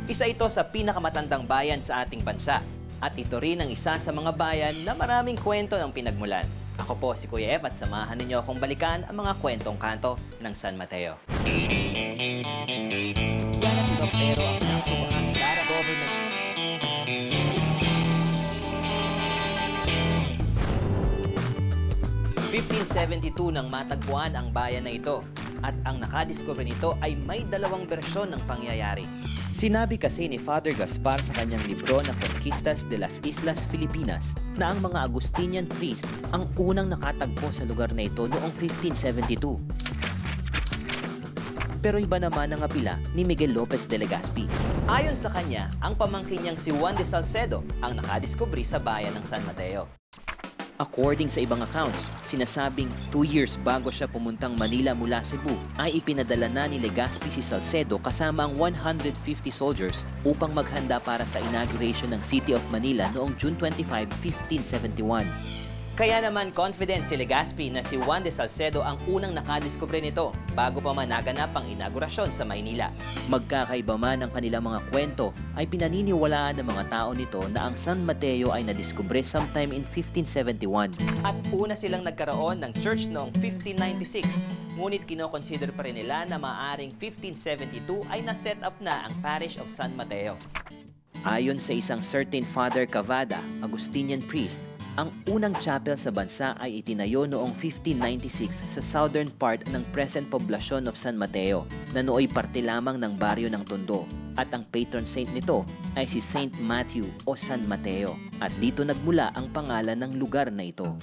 Isa ito sa pinakamatandang bayan sa ating bansa. At ito rin ang isa sa mga bayan na maraming kwento ng pinagmulan. Ako po si Kuya Ep at samahan ninyo akong balikan ang mga kwentong kanto ng San Mateo. Yan ang pero ang nasubukan para government. 1572 nang matagpuan ang bayan na ito at ang nakadiscover nito ay may dalawang bersyon ng pangyayari. Sinabi kasi ni Father Gaspar sa kanyang libro na Conquistas de las Islas Filipinas na ang mga Agustinian priest ang unang nakatagpo sa lugar na ito noong 1572. Pero iba naman ang apila ni Miguel Lopez de Legazpi. Ayon sa kanya, ang pamangkin niyang si Juan de Salcedo ang nakadiskubre sa bayan ng San Mateo. According sa ibang accounts, sinasabing 2 years bago siya pumuntang Manila mula Cebu, ay ipinadala na ni Legazpi si Salcedo kasama ang 150 soldiers upang maghanda para sa inauguration ng City of Manila noong June 25, 1571. Kaya naman confident si Legazpi na si Juan de Salcedo ang unang nakadiskubre nito bago pa man naganap ang inaugurasyon sa Maynila. Magkakaiba man ang kanilang mga kwento, ay pinaniniwalaan ng mga tao nito na ang San Mateo ay nadiskubre sometime in 1571. At una silang nagkaroon ng church noong 1596. Ngunit kinoconsider pa rin nila na maaaring 1572 ay na-set up na ang Parish of San Mateo. Ayon sa isang certain Father Cavada, Agustinian priest, ang unang chapel sa bansa ay itinayo noong 1596 sa southern part ng present poblasyon of San Mateo, na nooy parte lamang ng baryo ng Tondo. At ang patron saint nito ay si Saint Matthew o San Mateo. At dito nagmula ang pangalan ng lugar na ito.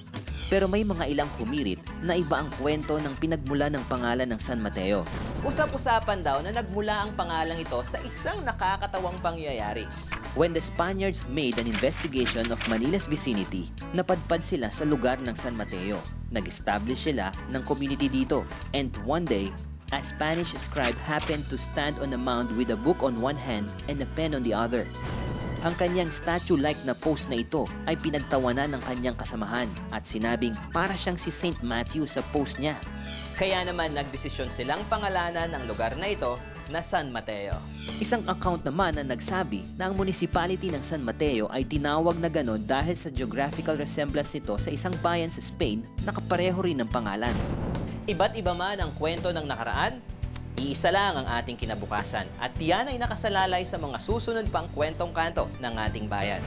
Pero may mga ilang humirit na iba ang kwento ng pinagmula ng pangalan ng San Mateo. Usap-usapan daw na nagmula ang pangalang ito sa isang nakakatawang pangyayari. When the Spaniards made an investigation of Manila's vicinity, napadpad sila sa lugar ng San Mateo. Nag-establish sila ng community dito. And one day, a Spanish scribe happened to stand on a mound with a book on one hand and a pen on the other. Ang kanyang statue-like na pose na ito ay pinagtawanan ng kanyang kasamahan at sinabing para siyang si Saint Matthew sa pose niya. Kaya naman nagdesisyon silang pangalanan ng lugar na ito na San Mateo. Isang account naman na nagsabi na ang municipality ng San Mateo ay tinawag na ganon dahil sa geographical resemblance nito sa isang bayan sa Spain na kapareho rin ng pangalan. Iba't iba man ang kwento ng nakaraan, iisa lang ang ating kinabukasan at yan ay nakasalalay sa mga susunod pang kwentong kanto ng ating bayan.